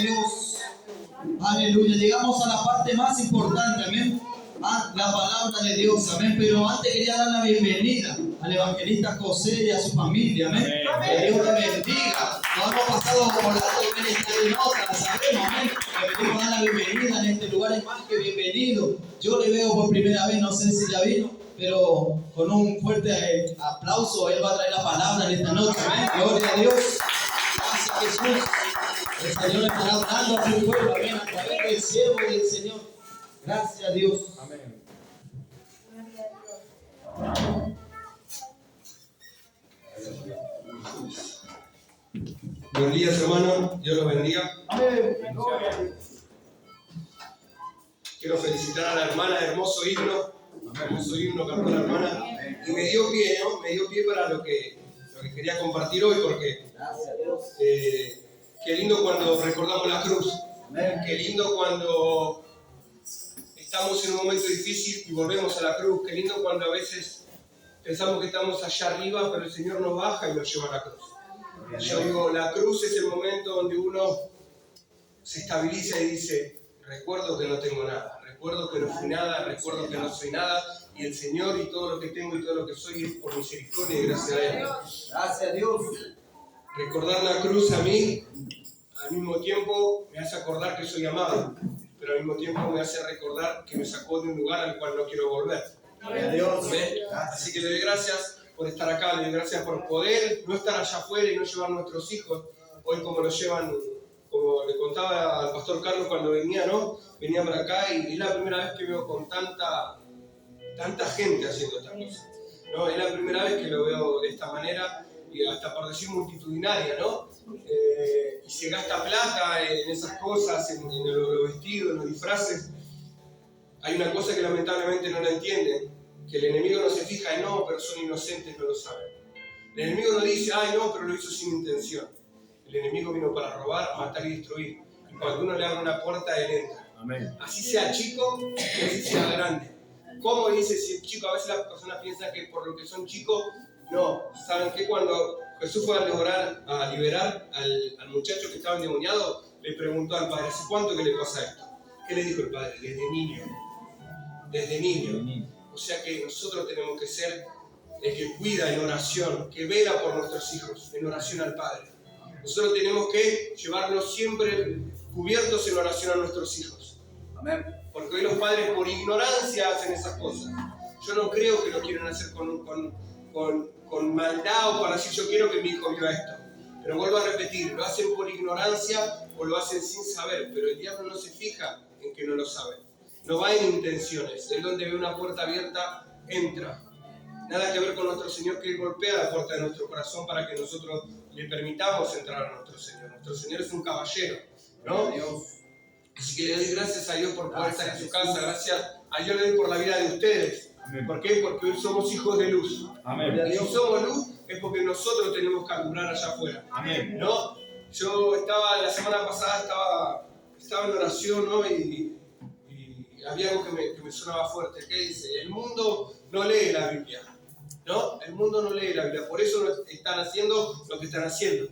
Dios. Aleluya. Llegamos a la parte más importante, amén. La palabra de Dios, amén. Pero antes quería dar la bienvenida al evangelista José y a su familia, amén. Que Dios le bendiga. Nos hemos pasado volando en esta nota, sabemos, amén. Le queremos dar la bienvenida en este lugar, es más que bienvenido. Yo le veo por primera vez, no sé si ya vino, pero con un fuerte aplauso, él va a traer la palabra en esta noche, amén. Gloria a Dios. Gracias, Jesús. El Señor estará hablando a su pueblo, amén, a través del siervo del Señor. Gracias a Dios. Amén. Buenos días, hermano. Dios los bendiga. Amén. Quiero felicitar a la hermana, hermoso himno cantó la hermana. Y me dio pie, ¿no? Me dio pie para lo que quería compartir hoy, porque qué lindo cuando recordamos la cruz. Qué lindo cuando estamos en un momento difícil y volvemos a la cruz. Qué lindo cuando a veces pensamos que estamos allá arriba, pero el Señor nos baja y nos lleva a la cruz. Yo digo, la cruz es el momento donde uno se estabiliza y dice, recuerdo que no tengo nada, recuerdo que no fui nada, recuerdo que no soy nada, y el Señor y todo lo que tengo y todo lo que soy es por misericordia y gracia de Él. Gracias a Dios. Recordar la cruz a mí, al mismo tiempo me hace acordar que soy amado, pero al mismo tiempo me hace recordar que me sacó de un lugar al cual no quiero volver. Gloria a Dios. Así que le doy gracias por estar acá, le doy gracias por poder no estar allá afuera y no llevar a nuestros hijos, hoy como lo llevan, como le contaba al pastor Carlos cuando venía, ¿no? Venía para acá y es la primera vez que veo con tanta gente haciendo estas cosas, ¿no? Es la primera vez que lo veo de esta manera y hasta por decir multitudinaria, ¿no? Y se gasta plata en esas cosas, en los vestidos, en los disfraces. Hay una cosa que lamentablemente no la entienden, que el enemigo no se fija en no, pero son inocentes, no lo saben. El enemigo no dice, ay no, pero lo hizo sin intención. El enemigo vino para robar, matar y destruir. Y cuando uno le abre una puerta, él entra. Amén. Así sea chico, así sea grande. ¿Cómo dice si es chico? A veces las personas piensan que por lo que son chicos, no. ¿Saben qué? Cuando Jesús fue a liberar al muchacho que estaba endemoniado, le preguntó al padre, ¿hace cuánto que le pasa esto? ¿Qué le dijo el padre? Desde niño. Desde niño. O sea que nosotros tenemos que ser el que cuida en oración, que vela por nuestros hijos, en oración al Padre. Nosotros tenemos que llevarlos siempre cubiertos en oración a nuestros hijos. Amén. Porque hoy los padres por ignorancia hacen esas cosas. Yo no creo que lo quieran hacer con maldad o para decir yo quiero que mi hijo viva esto. Pero vuelvo a repetir, lo hacen por ignorancia o lo hacen sin saber, pero el diablo no se fija en que no lo sabe. No va en intenciones, él donde ve una puerta abierta, entra. Nada que ver con nuestro Señor, que golpea la puerta de nuestro corazón para que nosotros le permitamos entrar a nuestro Señor. Nuestro Señor es un caballero, ¿no? Así que le doy gracias a Dios por poder estar en su casa, gracias a Dios le doy por la vida de ustedes. Amén. ¿Por qué? Porque hoy somos hijos de luz. Amén. Y si somos luz es porque nosotros tenemos que alumbrar allá afuera. Amén. ¿No? Yo la semana pasada estaba en oración, ¿no? Y había algo que me sonaba fuerte. ¿Qué dice? El mundo no lee la Biblia, ¿no? El mundo no lee la Biblia, por eso están haciendo lo que están haciendo.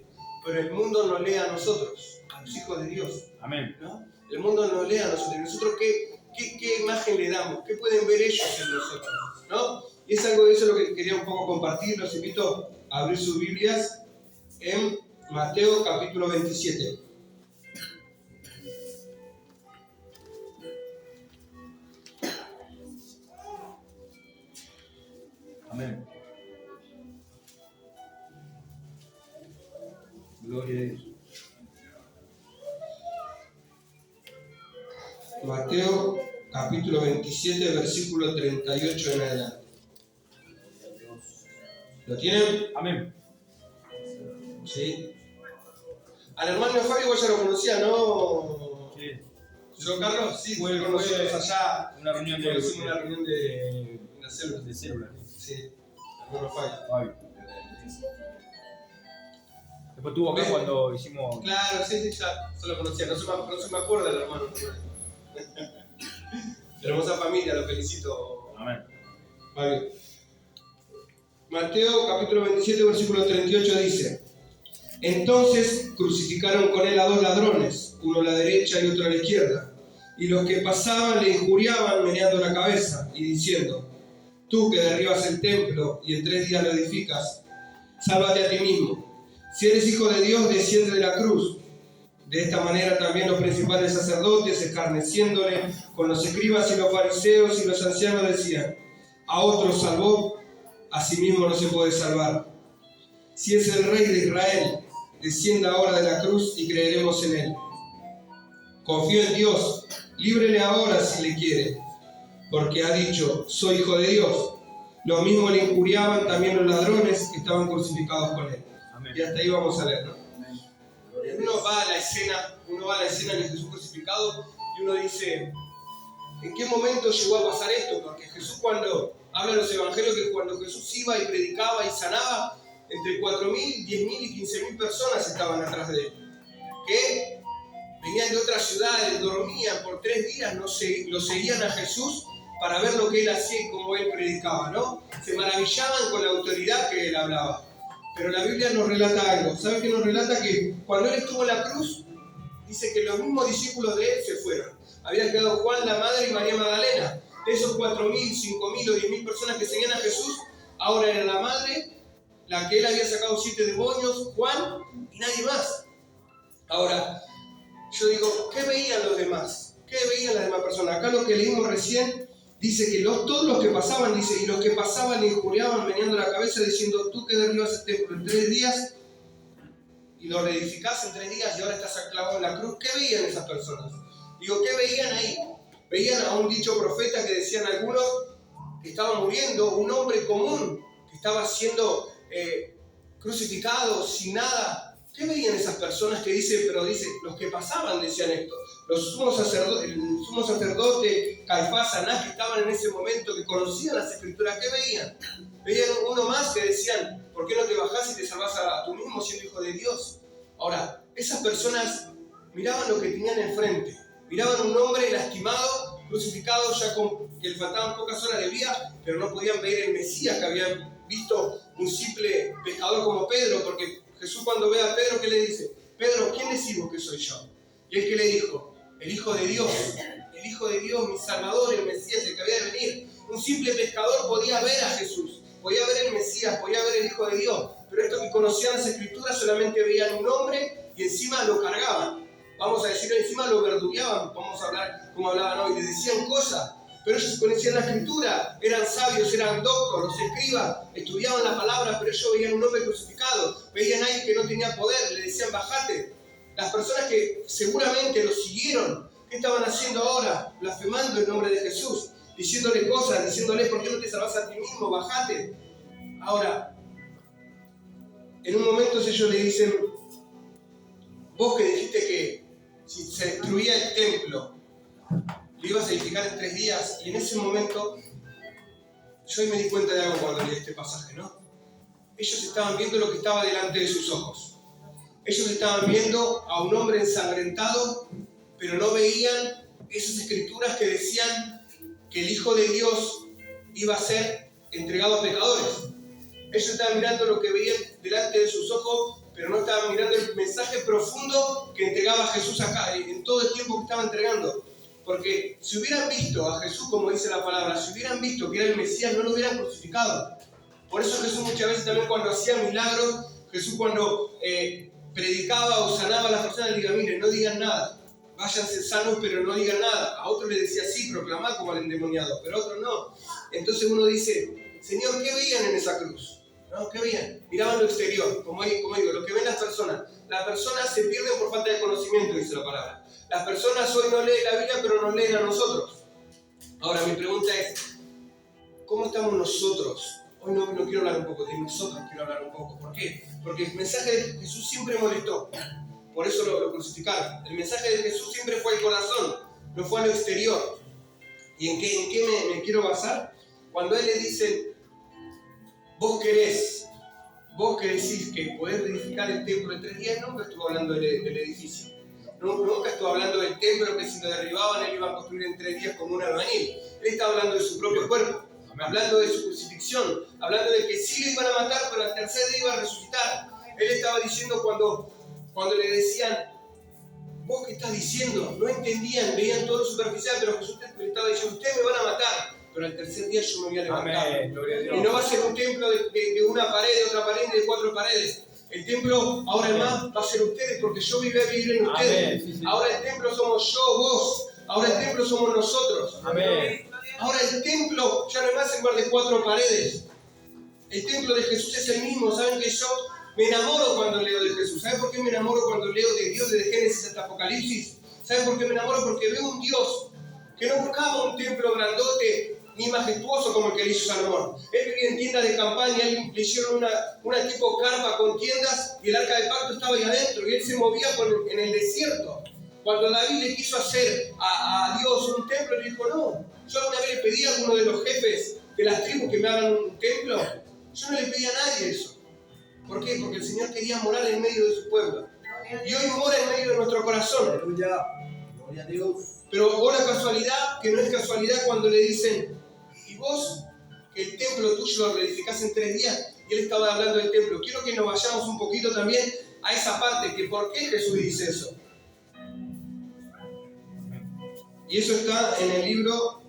Pero el mundo nos lee a nosotros, a los hijos de Dios. Amén. ¿No? El mundo nos lee a nosotros. ¿Y nosotros qué imagen le damos? ¿Qué pueden ver ellos en nosotros? ¿No? Y es algo de eso lo que quería un poco compartir. Los invito a abrir sus Biblias en Mateo capítulo 27. Amén. Gloria a Dios. Mateo capítulo 27, versículo 38 en adelante. ¿Lo tienen? Amén. Sí. Al hermano Fabio vos ya lo conocía, ¿no? Sí. ¿Yo, Carlos? Sí, fue conocidos allá. Una reunión de células. Sí, hermano Fabio. Después estuvo acá cuando hicimos... Claro, sí, ya lo conocía. No se me acuerda del hermano. Hermosa familia, lo felicito. Amén. Fabio. Mateo capítulo 27, versículo 38 dice: Entonces crucificaron con él a 2 ladrones, uno a la derecha y otro a la izquierda. Y los que pasaban le injuriaban meneando la cabeza y diciendo: tú que derribas el templo y en 3 días lo edificas, sálvate a ti mismo. Si eres hijo de Dios, desciende de la cruz. De esta manera también los principales sacerdotes, escarneciéndole con los escribas y los fariseos y los ancianos, decían: a otros salvó, a sí mismo no se puede salvar. Si es el Rey de Israel, descienda ahora de la cruz y creeremos en él. Confío en Dios, líbrele ahora si le quiere, porque ha dicho: soy hijo de Dios. Lo mismo le injuriaban también los ladrones que estaban crucificados con él. Amén. Y hasta ahí vamos a leer, ¿no? Uno va a la escena de Jesús crucificado y uno dice: ¿en qué momento llegó a pasar esto? Porque Jesús, cuando habla en los evangelios, que cuando Jesús iba y predicaba y sanaba, entre 4.000, 10.000 y 15.000 personas estaban atrás de él, que venían de otras ciudades, dormían por 3 días, lo seguían a Jesús para ver lo que él hacía y cómo él predicaba, ¿no? Se maravillaban con la autoridad que él hablaba. Pero la Biblia nos relata algo. ¿Saben qué nos relata? Que cuando él estuvo en la cruz, dice que los mismos discípulos de él se fueron. Habían quedado Juan, la madre, y María Magdalena. De esos 4.000, 5.000 o 10.000 personas que seguían a Jesús, ahora era la madre, la que él había sacado 7 demonios, Juan, y nadie más. Ahora, yo digo, ¿qué veían los demás? ¿Qué veían las demás personas? Acá lo que leímos recién dice que todos los que pasaban, dice, y los que pasaban le injuriaban meneando la cabeza diciendo: tú que derribas el templo en 3 días y lo reedificás en 3 días y ahora estás clavado en la cruz. ¿Qué veían esas personas? Digo, ¿qué veían ahí? Veían a un dicho profeta que decían algunos que estaba muriendo, un hombre común que estaba siendo crucificado sin nada. ¿Qué veían esas personas que dice, los que pasaban decían esto? El sumo sacerdote, Caifás, Anás, que estaban en ese momento, que conocían las escrituras, ¿qué veían? Veían uno más que decían: ¿por qué no te bajás y te salvás a tú mismo siendo hijo de Dios? Ahora, esas personas miraban lo que tenían enfrente, miraban un hombre lastimado, crucificado, ya que le faltaban pocas horas de vida, pero no podían ver el Mesías que habían visto, un simple pescador como Pedro, porque Jesús, cuando ve a Pedro, ¿qué le dice? Pedro, ¿quién decís vos que soy yo? Y él, ¿qué le dijo? El Hijo de Dios, mi Salvador, el Mesías, el que había de venir. Un simple pescador podía ver a Jesús, podía ver el Mesías, podía ver el Hijo de Dios, pero estos que conocían las Escrituras solamente veían un hombre y encima lo cargaban. Vamos a decir, encima lo verdugueaban, vamos a hablar como hablaban hoy, le decían cosas, pero ellos conocían la Escritura, eran sabios, eran doctos, los escribas, estudiaban la palabra, pero ellos veían un hombre crucificado, veían a alguien que no tenía poder, le decían: bajate. Las personas que seguramente lo siguieron, ¿qué estaban haciendo ahora? Blasfemando el nombre de Jesús, diciéndole cosas, diciéndole: ¿por qué no te salvas a ti mismo? Bajate. Ahora, en un momento ellos le dicen: vos que dijiste que si se destruía el templo, lo ibas a edificar en 3 días, y en ese momento yo me di cuenta de algo cuando leí este pasaje, ¿no? Ellos estaban viendo lo que estaba delante de sus ojos. Ellos estaban viendo a un hombre ensangrentado, pero no veían esas escrituras que decían que el Hijo de Dios iba a ser entregado a pecadores. Ellos estaban mirando lo que veían delante de sus ojos, pero no estaban mirando el mensaje profundo que entregaba Jesús acá, en todo el tiempo que estaba entregando. Porque si hubieran visto a Jesús, como dice la palabra, si hubieran visto que era el Mesías, no lo hubieran crucificado. Por eso Jesús muchas veces también, cuando hacía milagros, Jesús cuando predicaba o sanaba a las personas, le decía: miren, no digan nada, váyanse sanos, pero no digan nada. A otros le decía: sí, proclamad como al endemoniado, pero a otros no. Entonces uno dice: Señor, ¿qué veían en esa cruz? ¿No? ¿Qué veían? Miraban lo exterior, como digo, lo que ven las personas. Las personas se pierden por falta de conocimiento, dice la palabra. Las personas hoy no leen la Biblia, pero nos leen a nosotros. Ahora, mi pregunta es: ¿cómo estamos nosotros? Hoy no quiero hablar un poco de nosotros, quiero hablar un poco. ¿Por qué? Porque el mensaje de Jesús siempre molestó. Por eso lo crucificaron. El mensaje de Jesús siempre fue el corazón, no fue a lo exterior. ¿Y en qué me quiero basar? Cuando él le dice: vos querés decir que podés edificar el templo en 3 días, nunca estuvo hablando del edificio. Nunca estuvo hablando del templo, que si lo derribaban él iba a construir en 3 días como un albañil. Él estaba hablando de su propio cuerpo, hablando de su crucifixión, hablando de que sí le iban a matar, pero al tercer día iba a resucitar. Él estaba diciendo cuando le decían, ¿vos qué estás diciendo? No entendían, veían todo superficial, pero Jesús le estaba diciendo, ustedes me van a matar, pero al tercer día yo me voy a levantar. Amén, gloria a Dios. Y no va a ser un templo de una pared, de otra pared, de 4 paredes. El templo, ahora más, va a ser ustedes, porque yo voy a vivir en ustedes. Amén, sí, sí. Ahora el templo somos yo, vos. Ahora el templo somos nosotros. Amén. Ahora el templo ya no es más en lugar de 4 paredes. El templo de Jesús es el mismo. ¿Saben que yo me enamoro cuando leo de Jesús? ¿Saben por qué me enamoro cuando leo de Dios desde Génesis hasta Apocalipsis? ¿Saben por qué me enamoro? Porque veo un Dios que no buscaba un templo grandote ni majestuoso como el que le hizo Salomón. Él vivía en tiendas de campaña, él le hicieron una tipo carpa con tiendas y el arca de pacto estaba ahí adentro y él se movía en el desierto. Cuando David le quiso hacer a Dios un templo, le dijo, no, yo alguna vez le pedí a uno de los jefes de las tribus que me hagan un templo. Yo no le pedí a nadie eso. ¿Por qué? Porque el Señor quería morar en medio de su pueblo. Y hoy mora en medio de nuestro corazón. Aleluya. Gloria a Dios. Pero ahora casualidad, que no es casualidad cuando le dicen, ¿y vos que el templo tuyo lo reedificás en 3 días? Y él estaba hablando del templo. Quiero que nos vayamos un poquito también a esa parte, que por qué Jesús dice eso. Y eso está en el libro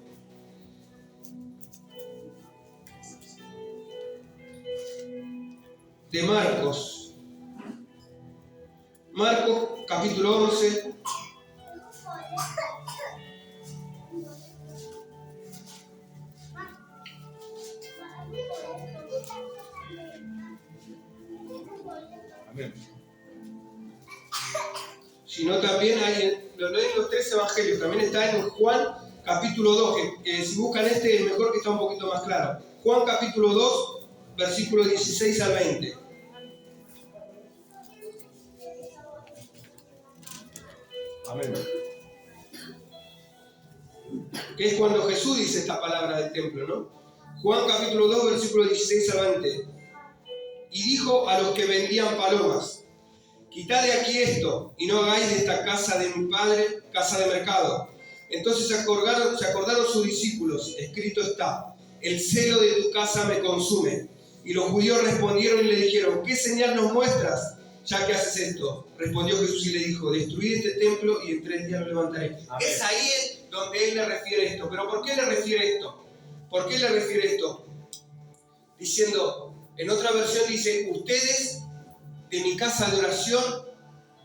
de Marcos. Marcos, capítulo 11. Amén. Sino también hay, lo leen los 3 evangelios, también está en Juan capítulo 2, que si buscan este es mejor, que está un poquito más claro. Juan capítulo 2, versículos 16 al 20. Amén. Que es cuando Jesús dice esta palabra del templo, ¿no? Juan capítulo 2, versículos 16 al 20. Y dijo a los que vendían palomas, quitad de aquí esto, y no hagáis de esta casa de mi padre casa de mercado. Entonces se acordaron sus discípulos, escrito está, el celo de tu casa me consume. Y los judíos respondieron y le dijeron, ¿qué señal nos muestras, ya que haces esto? Respondió Jesús y le dijo, destruid este templo y en 3 días lo levantaré. Amén. Es ahí donde él le refiere esto. ¿Pero por qué le refiere esto? ¿Por qué le refiere esto? Diciendo, en otra versión dice, ustedes de mi casa de oración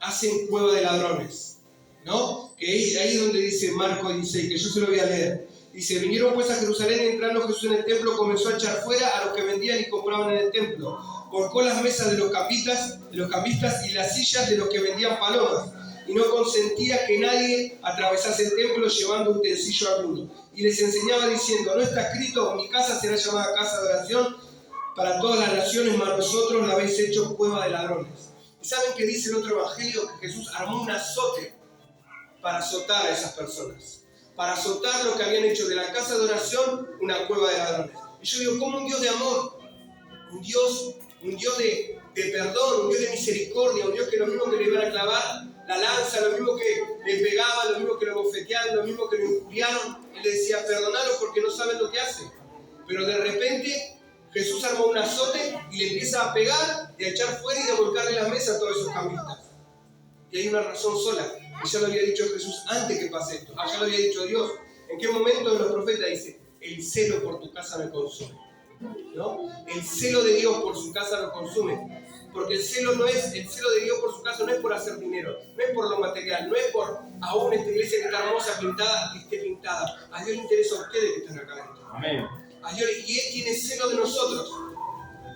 hacen cueva de ladrones, ¿no? Que ahí es donde dice Marcos 16, que yo se lo voy a leer. Dice, vinieron pues a Jerusalén y entrando Jesús en el templo comenzó a echar fuera a los que vendían y compraban en el templo. Volcó las mesas de los cambistas y las sillas de los que vendían palomas. Y no consentía que nadie atravesase el templo llevando utensilio alguno. Y les enseñaba diciendo, no está escrito, mi casa será llamada casa de oración para todas las naciones, mas vosotros la habéis hecho cueva de ladrones. ¿Y saben qué dice el otro evangelio? Que Jesús armó un azote para azotar a esas personas. Para azotar lo que habían hecho de la casa de oración una cueva de ladrones. Y yo digo, ¿cómo un Dios de amor? Un Dios de perdón, un Dios de misericordia, un Dios que lo mismo que le iban a clavar la lanza, lo mismo que le pegaban, lo mismo que lo bofeteaban, lo mismo que lo injuriaron. Él le decía, perdonalos porque no saben lo que hacen. Pero de repente Jesús armó un azote y le empieza a pegar y a echar fuera y a volcarle la mesa a todos esos cambistas. Y hay una razón sola, y ya lo había dicho Jesús antes que pase esto. Ya lo había dicho Dios. ¿En qué momento de los profetas dice, el celo por tu casa me consume? ¿No? El celo de Dios por su casa lo consume. Porque el celo de Dios por su casa no es por hacer dinero, no es por lo material, no es por aún esta iglesia que está hermosa, pintada, que esté pintada. A Dios le interesa a ustedes que están acá adentro. Amén. A Dios, y Él tiene celo de nosotros.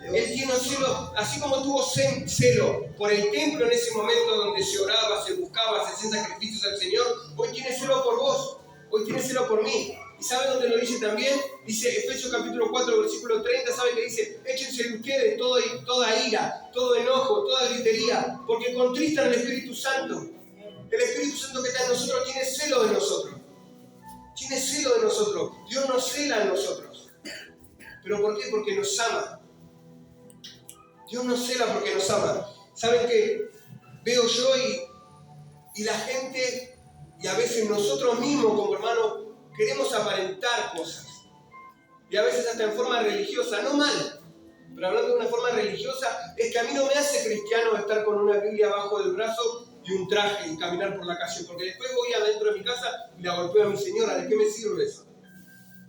Él tiene celo, así como tuvo celo por el templo en ese momento donde se oraba, se buscaba, se hacían sacrificios al Señor, hoy tiene celo por vos, hoy tiene celo por mí. ¿Y saben dónde lo dice también? Dice Efesios capítulo 4, versículo 30, ¿saben qué dice? Échense de ustedes toda ira, todo enojo, toda gritería, porque contristan al Espíritu Santo. El Espíritu Santo que está en nosotros tiene celo de nosotros. Tiene celo de nosotros. Dios nos cela a nosotros. ¿Pero por qué? Porque nos ama. Dios nos cela porque nos ama. ¿Saben qué? Veo yo y la gente, y a veces nosotros mismos como hermanos, queremos aparentar cosas. Y a veces hasta en forma religiosa, no mal. Pero hablando de una forma religiosa, es que a mí no me hace cristiano estar con una Biblia abajo del brazo y un traje y caminar por la calle, porque después voy adentro de mi casa y la golpeo a mi señora. ¿De qué me sirve eso?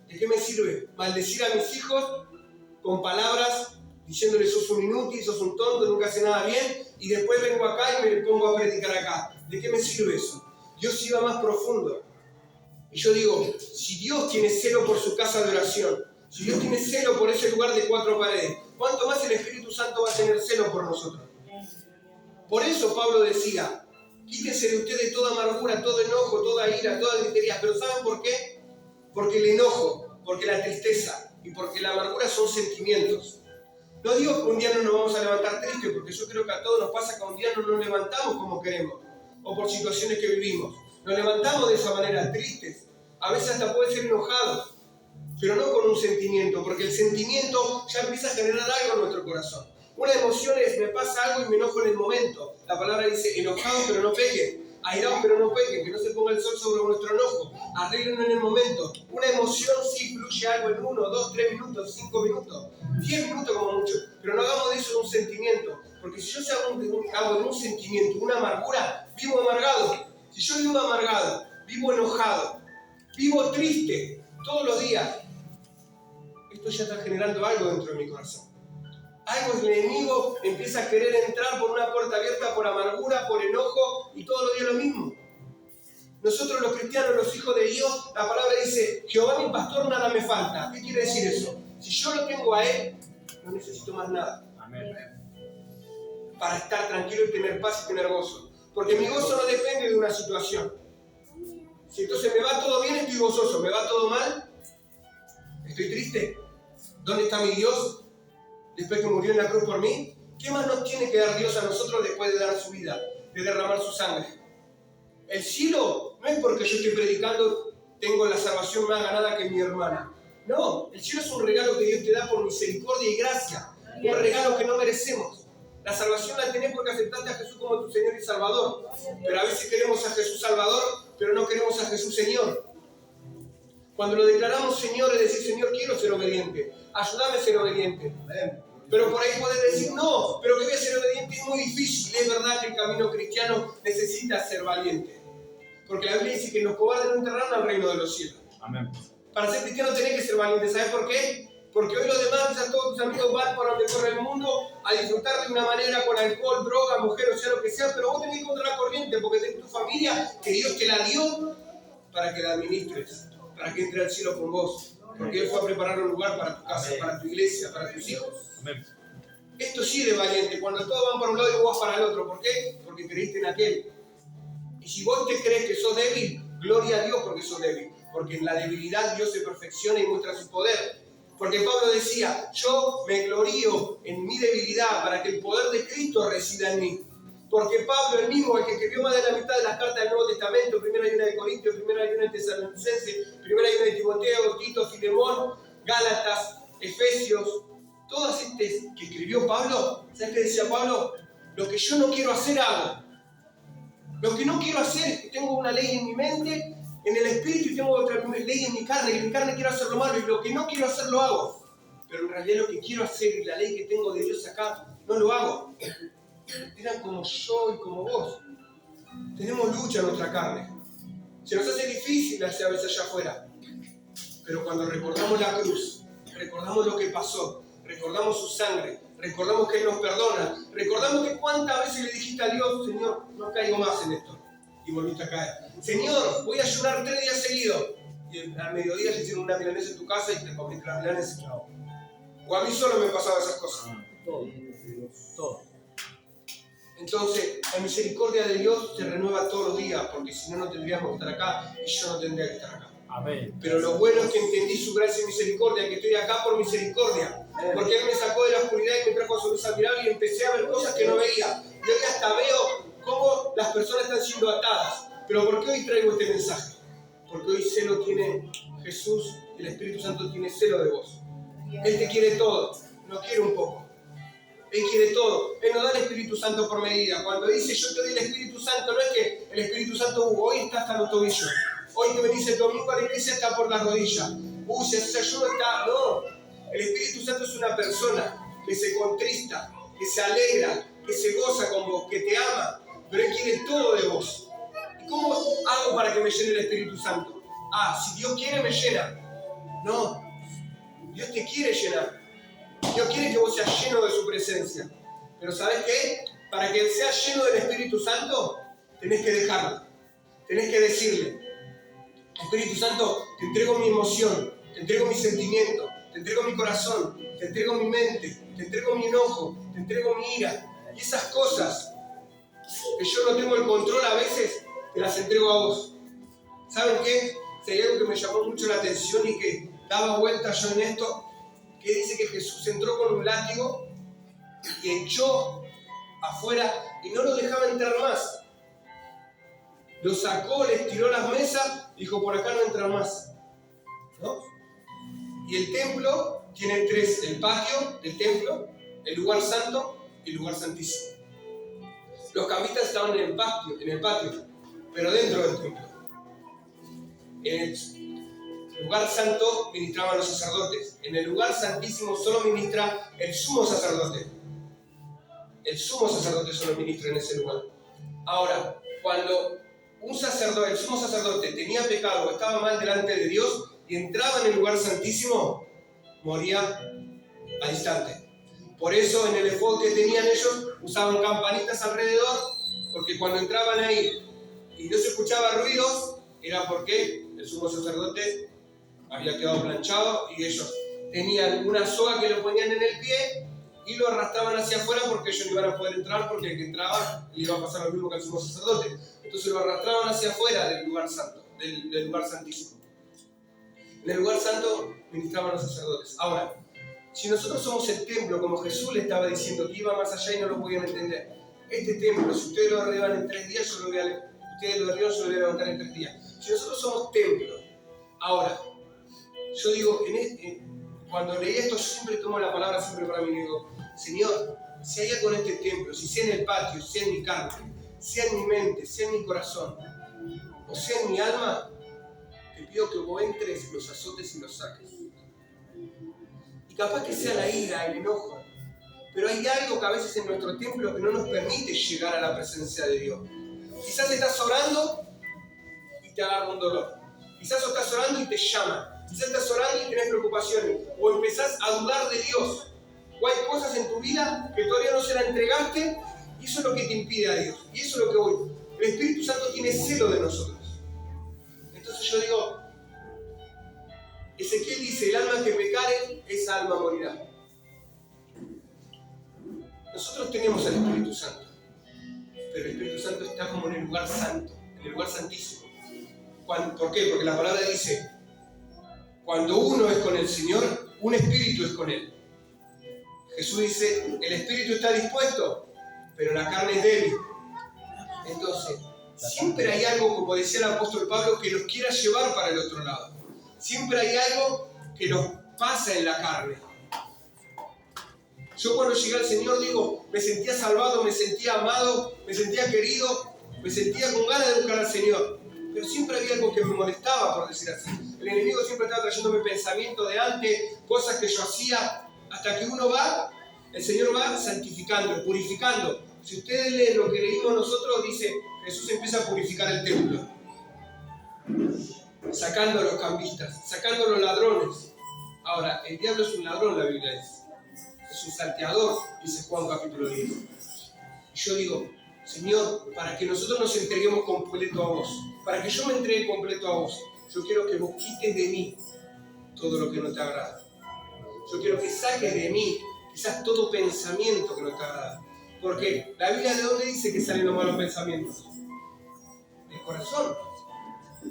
¿De qué me sirve maldecir a mis hijos con palabras diciéndoles sos un inútil, sos un tonto, nunca hace nada bien, y después vengo acá y me pongo a predicar acá? ¿De qué me sirve eso? Dios iba más profundo. Y yo digo, si Dios tiene celo por su casa de oración, si Dios tiene celo por ese lugar de 4 paredes, ¿cuánto más el Espíritu Santo va a tener celo por nosotros? Por eso Pablo decía, quítese de ustedes toda amargura, todo enojo, toda ira, toda gritería. ¿Pero saben por qué? Porque el enojo, porque la tristeza y porque la amargura son sentimientos. No digo que un día no nos vamos a levantar tristes, porque yo creo que a todos nos pasa que un día no nos levantamos como queremos, o por situaciones que vivimos. Nos levantamos de esa manera, tristes, a veces hasta puede ser enojados, pero no con un sentimiento, porque el sentimiento ya empieza a generar algo en nuestro corazón. Una emoción es, me pasa algo y me enojo en el momento. La palabra dice, enojados pero no pequen, airados pero no pequen, que no se ponga el sol sobre nuestro enojo, arreglenlo en el momento. Una emoción sí fluye algo en 1, 2, 3 minutos, 5 minutos, 10 minutos como mucho, pero no hagamos de eso un sentimiento, porque si yo hago de un sentimiento una amargura, vivo amargado. Si yo vivo amargado, vivo enojado, vivo triste todos los días, esto ya está generando algo dentro de mi corazón. Algo, el enemigo empieza a querer entrar por una puerta abierta por amargura, por enojo, y todos los días lo mismo. Nosotros los cristianos, los hijos de Dios, la palabra dice, Jehová mi pastor, nada me falta. ¿Qué quiere decir eso? Si yo lo tengo a Él, no necesito más nada. Amén. Para estar tranquilo y tener paz y tener gozo. Porque mi gozo no depende de una situación. Si entonces me va todo bien, estoy gozoso. ¿Me va todo mal? ¿Estoy triste? ¿Dónde está mi Dios? Después que murió en la cruz por mí, ¿qué más nos tiene que dar Dios a nosotros después de dar su vida, de derramar su sangre? El cielo no es porque yo estoy predicando, tengo la salvación más ganada que mi hermana. No, el cielo es un regalo que Dios te da por misericordia y gracia. Un regalo que no merecemos. La salvación la tenés porque aceptaste a Jesús como tu Señor y Salvador. Pero a veces queremos a Jesús Salvador, pero no queremos a Jesús Señor. Cuando lo declaramos Señor, es decir, Señor, quiero ser obediente. Ayúdame a ser obediente. Pero por ahí podés decir, no, pero que voy a ser obediente es muy difícil. Es verdad que el camino cristiano necesita ser valiente. Porque la Biblia dice que los cobardes no entrarán al reino de los cielos. Amén. Para ser cristiano tenés que ser valiente. ¿Sabes por qué? Porque hoy los demás, quizás todos tus amigos van por donde corre el mundo a disfrutar de una manera con alcohol, droga, mujer, o sea lo que sea, pero vos tenés que ir contra la corriente porque tenés tu familia que Dios te la dio para que la administres, para que entre al cielo con vos. Porque Él fue a preparar un lugar para tu casa, para tu iglesia, para tus hijos. Amén. Esto sí es valiente, cuando todos van para un lado y vos vas para el otro. ¿Por qué? Porque creíste en aquel. Y si vos te crees que sos débil, gloria a Dios porque sos débil. Porque en la debilidad Dios se perfecciona y muestra su poder. Porque Pablo decía, yo me glorío en mi debilidad para que el poder de Cristo resida en mí. Porque Pablo, el mismo, el que escribió más de la mitad de las cartas del Nuevo Testamento, primero hay una de Corintios, primero hay una de Tesalonicenses, primero hay una de Timoteo, Tito, Filemón, Gálatas, Efesios, todas estas que escribió Pablo, ¿sabes qué decía Pablo? Lo que yo no quiero hacer hago. Lo que no quiero hacer es que tengo una ley en mi mente, en el espíritu, y tengo otra ley en mi carne, y en mi carne quiero hacer lo malo, y lo que no quiero hacer lo hago. Pero en realidad lo que quiero hacer, y la ley que tengo de Dios acá, no lo hago. Eran como yo y como vos. Tenemos lucha en nuestra carne. Se nos hace difícil hacer a veces allá afuera. Pero cuando recordamos la cruz, recordamos lo que pasó, recordamos su sangre, recordamos que Él nos perdona, recordamos que cuántas veces le dijiste a Dios, Señor, no caigo más en esto. Y volviste a caer. Señor, voy a ayunar 3 días seguidos. Y al mediodía se hicieron una milanesa en tu casa y te comiste la milanesa. O a mí solo me pasaban esas cosas. Todo. Entonces, la misericordia de Dios se renueva todos los días, porque si no, no tendríamos que estar acá y yo no tendría que estar acá. Amén. Pero lo bueno es que entendí su gracia y misericordia, que estoy acá por misericordia. Porque Él me sacó de la oscuridad y me trajo a su luz admirable y empecé a ver cosas que no veía. Y hoy hasta veo cómo las personas están siendo atadas. Pero ¿por qué hoy traigo este mensaje? Porque hoy celo tiene Jesús y el Espíritu Santo tiene celo de vos. Él te quiere todo, no quiere un poco. Él quiere todo. Él no da el Espíritu Santo por medida. Cuando dice yo te doy el Espíritu Santo, no es que el Espíritu Santo hoy está hasta los tobillos. Hoy que venís el domingo a la iglesia está por las rodillas. Si haces ayuno está... No. El Espíritu Santo es una persona. que se contrista, que se alegra, que se goza con vos, que te ama, pero Él quiere todo de vos. ¿Y cómo hago para que me llene el Espíritu Santo? Si Dios quiere, me llena. No, Dios te quiere llenar. Dios quiere que vos seas lleno de su presencia. Pero ¿sabes qué? Para que seas lleno del Espíritu Santo, tenés que dejarlo. Tenés que decirle: Espíritu Santo, te entrego mi emoción, te entrego mi sentimiento, te entrego mi corazón, te entrego mi mente, te entrego mi enojo, te entrego mi ira. Y esas cosas que yo no tengo el control a veces, te las entrego a vos. ¿Saben qué? Si hay algo que me llamó mucho la atención y que daba vuelta yo en esto, que dice que Jesús entró con un látigo y echó afuera y no lo dejaba entrar más. Lo sacó, les tiró las mesas, dijo: por acá no entra más, ¿no? Y el templo tiene tres: el patio del templo, el lugar santo y el lugar santísimo. Los cambistas estaban en el patio, pero dentro del templo. En el lugar santo ministraban los sacerdotes. En el lugar santísimo solo ministra el sumo sacerdote. El sumo sacerdote solo ministra en ese lugar. Ahora, cuando el sumo sacerdote tenía pecado o estaba mal delante de Dios y entraba en el lugar santísimo, moría al instante. Por eso en el efod que tenían ellos usaban campanitas alrededor, porque cuando entraban ahí y no se escuchaba ruidos, era porque el sumo sacerdote había quedado planchado y ellos tenían una soga que lo ponían en el pie y lo arrastraban hacia afuera, porque ellos no iban a poder entrar, porque el que entraba le iba a pasar lo mismo que al sumo sacerdote. Entonces lo arrastraban hacia afuera del lugar santo, del lugar santísimo. En el lugar santo ministraban los sacerdotes. Ahora, si nosotros somos el templo, como Jesús le estaba diciendo, que iba más allá y no lo podían entender, este templo, si ustedes lo derriban en 3 días, yo lo voy a levantar en 3 días. Si nosotros somos templo, ahora, yo digo, cuando leí esto, yo siempre tomo la palabra siempre para mí y digo: Señor, si hay algo en este templo, si sea en el patio, sea en mi carne, sea en mi mente, sea en mi corazón, o sea en mi alma, te pido que vos entres, los azotes y los saques. Y capaz que sea la ira, el enojo, pero hay algo que a veces en nuestro templo que no nos permite llegar a la presencia de Dios. Quizás estás orando y te agarra un dolor. Quizás estás orando y te llama. Quizás estás orando y tenés preocupaciones. O empezás a dudar de Dios. O hay cosas en tu vida que todavía no se la entregaste, y eso es lo que te impide a Dios. Y eso es lo que hoy. El Espíritu Santo tiene celo de nosotros. Entonces yo digo, Ezequiel dice: el alma que pecare, esa alma morirá. Nosotros tenemos al Espíritu Santo, pero el Espíritu Santo está como en el lugar santo, en el lugar santísimo. ¿Por qué? Porque la palabra dice: cuando uno es con el Señor, un espíritu es con Él. Jesús dice: el espíritu está dispuesto, pero la carne es débil. Entonces, siempre hay algo, como decía el apóstol Pablo, que nos quiera llevar para el otro lado. Siempre hay algo que nos pasa en la carne. Yo cuando llegué al Señor, digo, me sentía salvado, me sentía amado, me sentía querido, me sentía con ganas de buscar al Señor. Pero siempre había algo que me molestaba, por decir así. El enemigo siempre estaba trayéndome pensamientos de antes, cosas que yo hacía, hasta que uno va, el Señor va santificando, purificando. Si ustedes leen lo que leímos nosotros, dice, Jesús empieza a purificar el templo. Sacando a los cambistas, sacando a los ladrones. Ahora, el diablo es un ladrón, la Biblia dice. Es un salteador, dice Juan capítulo 10. Y yo digo, Señor, para que nosotros nos entreguemos completo a vos, para que yo me entregue completo a vos, yo quiero que vos quites de mí todo lo que no te agrada. Yo quiero que saques de mí quizás todo pensamiento que no te agrada. Porque la Biblia, ¿de dónde dice que salen los malos pensamientos? Del corazón.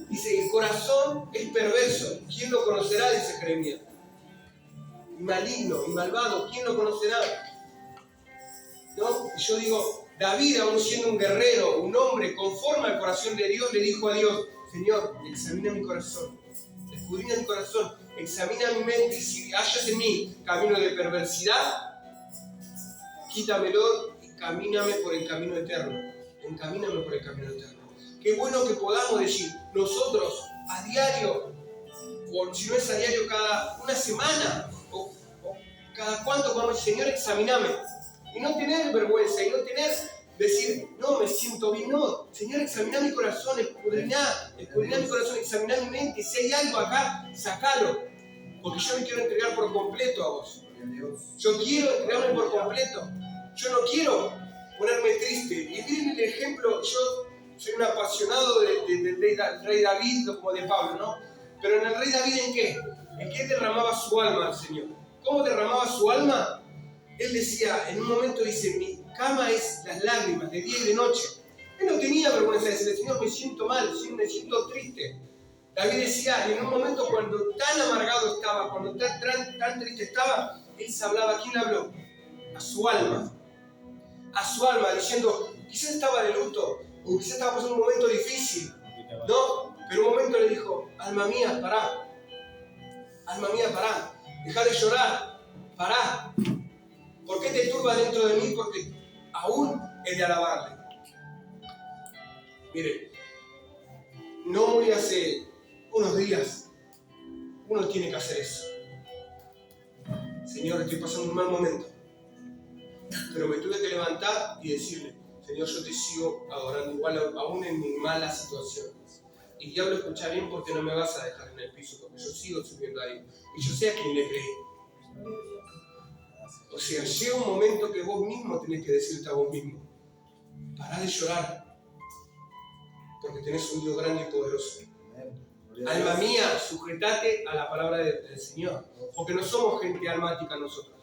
Dice, el corazón es perverso. ¿Quién lo conocerá? Dice Jeremías. Y maligno y malvado, ¿quién lo conocerá? ¿No? Y yo digo, David, aún siendo un guerrero, un hombre conforme al corazón de Dios, le dijo a Dios: Señor, examina mi corazón, escudriña mi corazón, examina mi mente, y si hallas en mí camino de perversidad, quítamelo y camíname por el camino eterno. Encamíname por el camino eterno. Qué bueno que podamos decir nosotros a diario, o si no es a diario, cada una semana, o Cada cuánto podemos decir, Señor, examíname. Y no tener vergüenza, y no decir, no, me siento bien. No, Señor, examina mi corazón, escudriñá mi corazón, examina mi mente. Si hay algo acá, sacalo. Porque yo me quiero entregar por completo a vos. Yo quiero entregarme por completo. Yo no quiero ponerme triste. Y miren el ejemplo, yo soy un apasionado del rey David, como de Pablo, ¿no? Pero en el rey David, ¿en qué? En que él derramaba su alma al Señor. ¿Cómo derramaba su alma? Él decía, en un momento dice, mi cama es las lágrimas de día y de noche. Él no tenía vergüenza de decirle, Señor, me siento mal, me siento triste. David decía, en un momento cuando tan amargado estaba, cuando tan triste estaba, él se hablaba, ¿a quién le habló? A su alma, diciendo, quizás estaba de luto, o quizás estaba pasando un momento difícil, ¿no? Pero un momento le dijo, alma mía, pará, deja de llorar, pará. ¿Por qué te turba dentro de mí? Porque aún he de alabarle. Mire, no muy hace unos días, uno tiene que hacer eso. Señor, estoy pasando un mal momento. Pero me tuve que levantar y decirle, Señor, yo te sigo adorando igual aún en mi mala situación. Y diablo, escucha bien porque no me vas a dejar en el piso, porque yo sigo subiendo ahí. Y yo sé a quién le creí. O sea, llega un momento que vos mismo tenés que decirte a vos mismo, pará de llorar, porque tenés un Dios grande y poderoso. Alma mía, sujetate a la palabra del Señor, porque no somos gente almática nosotros,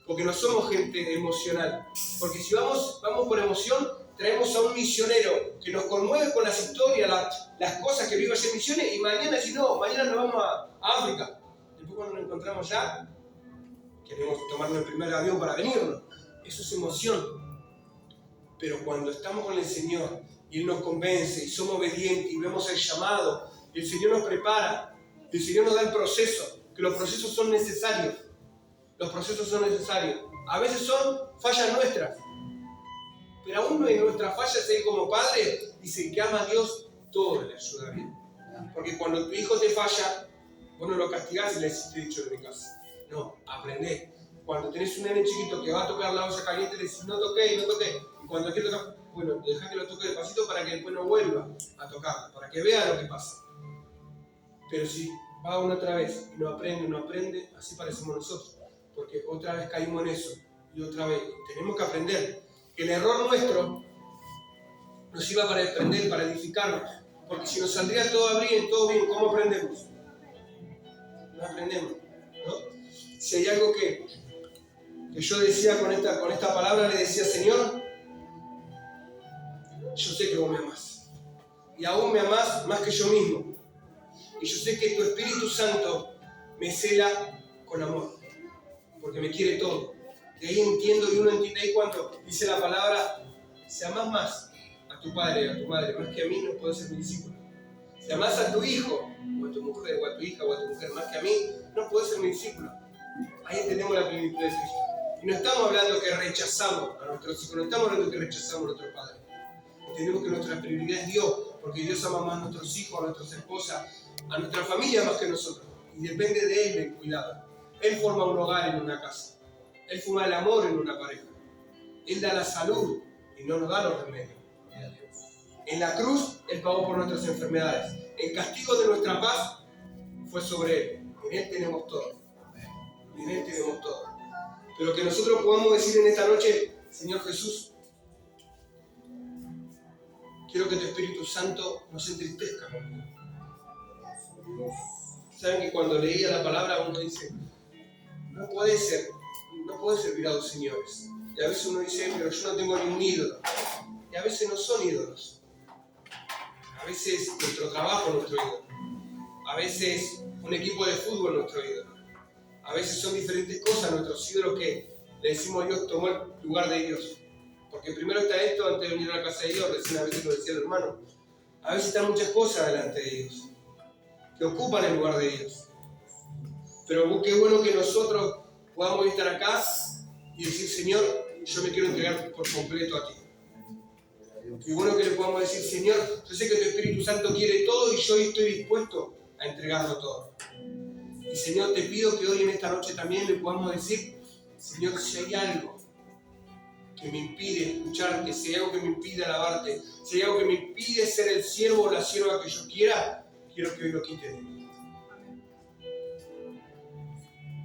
porque no somos gente emocional, porque si vamos por emoción, traemos a un misionero que nos conmueve con las historias, las cosas que vive allá en misiones, y mañana si no, mañana nos vamos a África. Después cuando nos encontramos ya, queremos tomarnos el primer avión para venirnos. Eso es emoción. Pero cuando estamos con el Señor y Él nos convence y somos obedientes y vemos el llamado, y el Señor nos prepara, el Señor nos da el proceso, que los procesos son necesarios. Los procesos son necesarios. A veces son fallas nuestras. Pero aún en nuestras fallas, Él como Padre dice que ama a Dios, todo le ayuda bien. Porque cuando tu hijo te falla, vos no lo castigás y le decís, te he dicho de mi casa. No, aprendé. Cuando tenés un nene chiquito que va a tocar la olla caliente, le decís, no toqué. Y cuando quiere tocar, bueno, dejá que lo toque despacito para que después no vuelva a tocar, para que vea lo que pasa. Pero si va una otra vez y no aprende, así parecemos nosotros. Porque otra vez caímos en eso. Y otra vez tenemos que aprender que el error nuestro nos sirva para aprender, para edificarnos. Porque si nos saldría todo bien, ¿cómo aprendemos? No aprendemos, ¿no? Si hay algo que yo decía con esta palabra, le decía, Señor, yo sé que vos me amás. Y aún me amás más que yo mismo. Y yo sé que tu Espíritu Santo me cela con amor. Porque me quiere todo. De ahí entiendo y uno entiende ahí cuando dice la palabra, si amás más a tu padre y a tu madre, más que a mí, no puedes ser mi discípulo. Si amás a tu hijo, o a tu mujer, o a tu hija, o a tu mujer, más que a mí, no puedes ser mi discípulo. Ahí entendemos la plenitud de Cristo. Y no estamos hablando que rechazamos a nuestros hijos, no estamos hablando que rechazamos a nuestros padres. Entendemos que nuestra prioridad es Dios, porque Dios ama más a nuestros hijos, a nuestras esposas, a nuestra familia más que nosotros. Y depende de Él el cuidado. Él forma un hogar en una casa. Él forma el amor en una pareja. Él da la salud y no nos da los remedios. En la cruz, Él pagó por nuestras enfermedades. El castigo de nuestra paz fue sobre Él. En Él tenemos todo. En Él tenemos todo. Pero que nosotros podamos decir en esta noche, Señor Jesús, quiero que tu Espíritu Santo nos entristezca. Saben que cuando leía la palabra uno dice, no puede servir a dos señores. Y a veces uno dice, pero yo no tengo ningún ídolo. Y a veces no son ídolos. A veces nuestro trabajo es nuestro ídolo. A veces un equipo de fútbol es nuestro ídolo. A veces son diferentes cosas nuestros ídolos que le decimos a Dios tomó el lugar de Dios. Porque primero está esto antes de venir a la casa de Dios, recién a veces lo decía el hermano. A veces están muchas cosas delante de Dios, que ocupan el lugar de Dios. Pero qué bueno que nosotros podamos estar acá y decir, Señor, yo me quiero entregar por completo a ti. Qué bueno que le podamos decir, Señor, yo sé que tu Espíritu Santo quiere todo y yo estoy dispuesto a entregarlo todo. Y Señor, te pido que hoy en esta noche también le podamos decir Señor, si hay algo que me impide escucharte, si hay algo que me impide alabarte, si hay algo que me impide ser el siervo o la sierva que yo quiera, quiero que hoy lo quite de mí.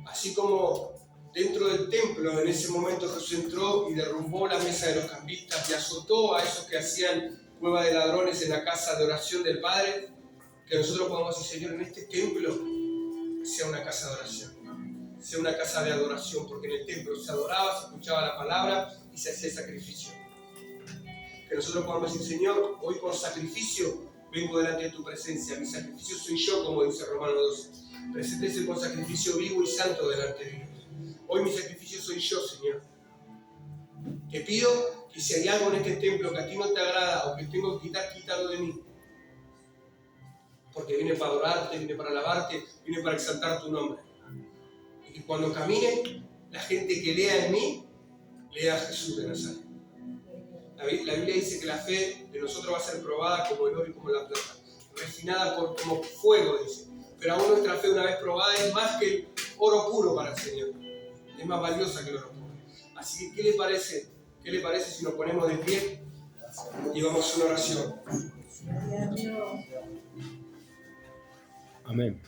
Así como dentro del templo, en ese momento Jesús entró y derrumbó la mesa de los cambistas y azotó a esos que hacían cueva de ladrones en la casa de oración del Padre, que nosotros podamos decir, Señor, en este templo sea una casa de oración, sea una casa de adoración, porque en el templo se adoraba, se escuchaba la palabra y se hacía el sacrificio. Que nosotros podamos decir, Señor, hoy con sacrificio vengo delante de tu presencia, mi sacrificio soy yo, como dice Romanos 12. Preséntese con sacrificio vivo y santo delante de Dios. Hoy mi sacrificio soy yo, Señor. Te pido que si hay algo en este templo que a ti no te agrada o que tengo que quitar, quítalo de mí. Porque viene para adorarte, viene para alabarte, viene para exaltar tu nombre. Y que cuando camine, la gente que lea en mí, lea a Jesús de Nazaret. La Biblia dice que la fe de nosotros va a ser probada como el oro y como la plata, refinada como fuego, dice. Pero aún nuestra fe, una vez probada, es más que el oro puro para el Señor. Es más valiosa que el oro puro. Así que, ¿qué le parece? ¿Qué le parece si nos ponemos de pie y vamos a una oración? Amén.